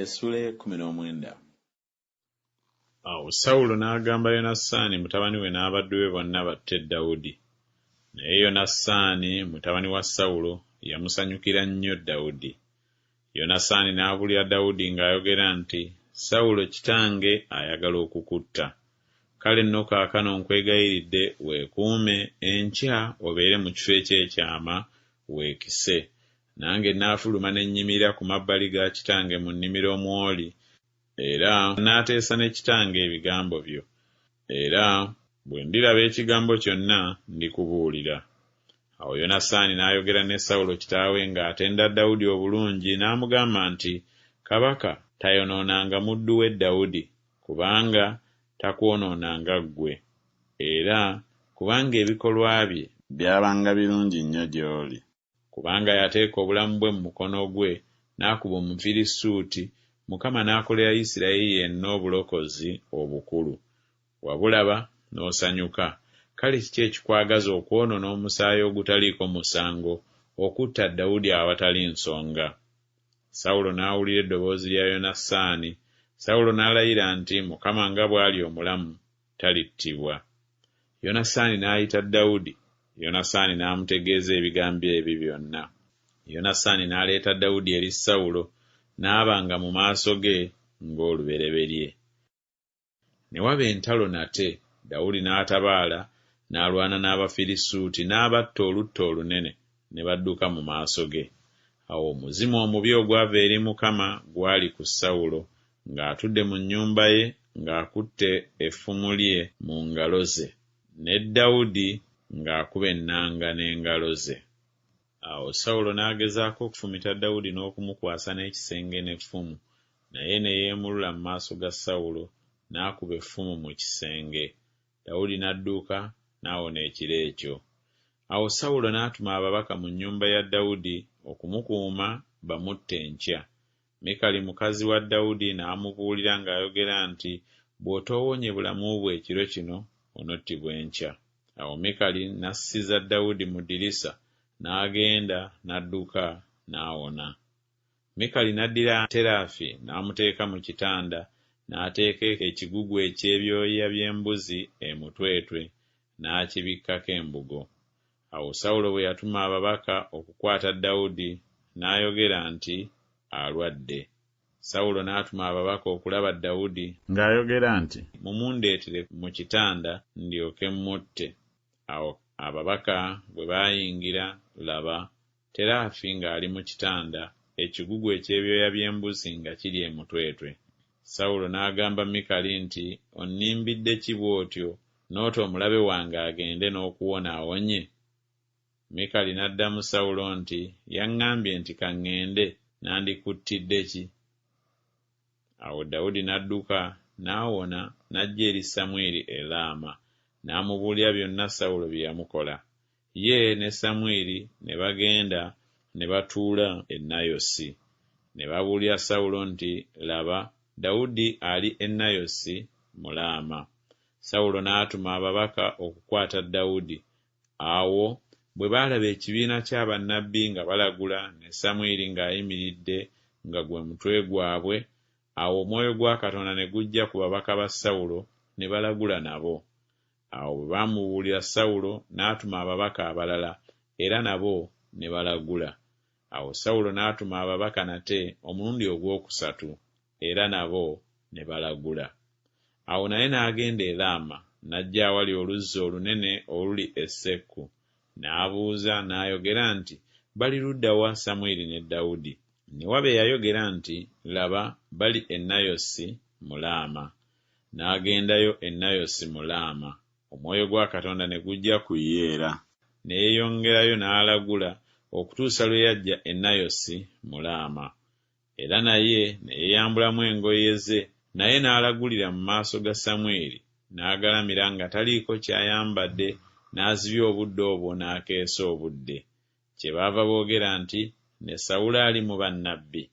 Essula 19. Awo Sawulo n'agamba Yonasaani mutabani we n'abaddu be bonna batte Dawudi. Naye Yonasaani mutabani wa Sawulo yamusanyukira nnyo Dawudi. Yonasaani n'abulira Dawudi ng'ayogera nti, Sawulo kitange ayagala okukutta. Kale nno kaakano nkwegayiridde weekuume, enkya obeere mu kifo eky'ekyama weekise. Nange naafuluma ne nnyimira ku mabbali ga kitange mu nnimiro mw'oli, era n'ateesa ne kitange ebigambo byo. Era bwe ndiraba ekigambo kyonna ndikubuulira. Awo Yonasaani n'ayogera ne Sawulo kitaawe ng'atenda Dawudi obulungi, n'amugamba nti, Kabaka tayonoonanga muddu we Dawudi, kubanga takwonoonanga ggwe, era kubanga ebikolwa bye byabanga birungi nnyo gy'oli. Kubanga yateeka obulamu bwe mu mukono gwe, n'akuba Omufirisuuti, Mukama n'akolera Isirayiri yenna obulokozi obukulu. Wabulaba n'osanyuka. Kale kiki ekikwagaza okwonoona omusaayi ogutaliiko musango, okutta Dawudi awatali nsonga? Sawulo n'awulira eddoboozi lya Yonasaani. Sawulo n'alayira nti, Mukama nga bw'ali omulamu, talittibwa. Yonasaani n'ayita Dawudi. Yonasaani n'amutegeeza ebigambo ebyo byonna. Yonasaani n'aleeta Dawudi eri Sawulo, n'abanga mu maaso ge ng'olubereberye. Ne waba entalo nate, Dawudi n'atabaala, n'alwana n'Abafirisuuti, n'abatta olutta olunene, ne badduka mu maaso ge. Awo omuzimu omubi ogwava eri Mukama gwali ku Sawulo, ng'atudde mu nnyumba ye, ng'akutte effumu lye mu ngalo ze, ne Dawudi ng'akuba ennanga n'engalo ze. Awo Sawulo n'agezaako okufumita Dawudi n'okumukwasa n'ekisenge n'effumu, naye ne yeemulula mu maaso ga Sawulo, n'akuba effumu mu kisenge. Dawudi n'adduka n'awona ekiro ekyo. Awo Sawulo n'atuma ababaka mu nnyumba ya Dawudi okumukuuma bamutte enkya. Mikali mukazi wa Dawudi n'amubuulira ng'ayogera nti, bw'otoowonye bulamu bwe ekiro kino, onottibwa enkya. Awo Mikali n'assiza Dawudi mu ddirisa, n'agenda n'adduka n'awona. Mikali n'addira Teraafi n'amuteeka mu kitanda, n'ateeka ekigugu eky'ebyoya by'embuzi emutwetwe, n'akibikkako embugo. Awo Sawulo bwe yatuma ababaka okukwata Dawudi, n'ayogera nti alwadde. Sawulo n'atuma ababaka okulaba Dawudi ng'ayogera nti, mumundeetere mu kitanda ndyoke mutte. Awo ababaka bwe baayingira, laba, Teraafi ng'ali mu kitanda, ekigugu eky'ebyoya by'embuzi nga kiri emutwetwe. Sawulo n'agamba Mikali nti, onnimbidde ki bw'otyo, n'oto omulabe wange agende n'okuwona awonye? Mikali n'addamu Sawulo nti, yaŋŋambye nti kaŋŋende, nandikuttidde ki? Awo Dawudi n'adduka n'awona, n'ajja eri Samwiri e Laama, n'amubuulira byonna Sawulo bye yamukola. Ye ne Samwiri ne bagenda ne batuula e Nayosi. Ne babuulira Sawulo nti, laba, Dawudi ali e Nayosi mu Laama. Sawulo n'atuma ababaka okukwata Dawudi. Awo bwe baalaba ekibiina ky'abannabbi nga balagula, ne Samwiri ng'ayimiridde nga gwe mutwe gwabwe, awo omwoyo gwa Katonda ne gujja ku babaka ba Sawulo, ne balagula nabo. Awo bwe baamubuulira Sawulo, n'atuma ababaka abalala, era nabo ne balagula. Awo Sawulo n'atuma ababaka nate omulundi ogwokusatu, era nabo ne balagula. Awo naye n'agenda e Laama, n'ajja awali oluzzi olunene oluli e Sekku, n'abuuza n'ayogera nti, bali ludda wa Samwiri ne Dawudi? Ne waba eyayogera nti, laba, bali e Nayosi mu Laama. N'agendayo e Nayosi mu Laama. Omwoyo gwa Katonda ne gujja ku ye era ne yeeyongerayo n'alagula okutuusa lwe yajja e Nayosi mu Laama. Era naye ne yeeyambulamu engoye ze, naye n'alagulira mu maaso ga Samwiri, n'agalamira nga taliiko kyayambadde, n'azibya obudde obwo n'akeesa obudde. Kyebaava boogera nti, ne Sawulo ali mu bannabbi.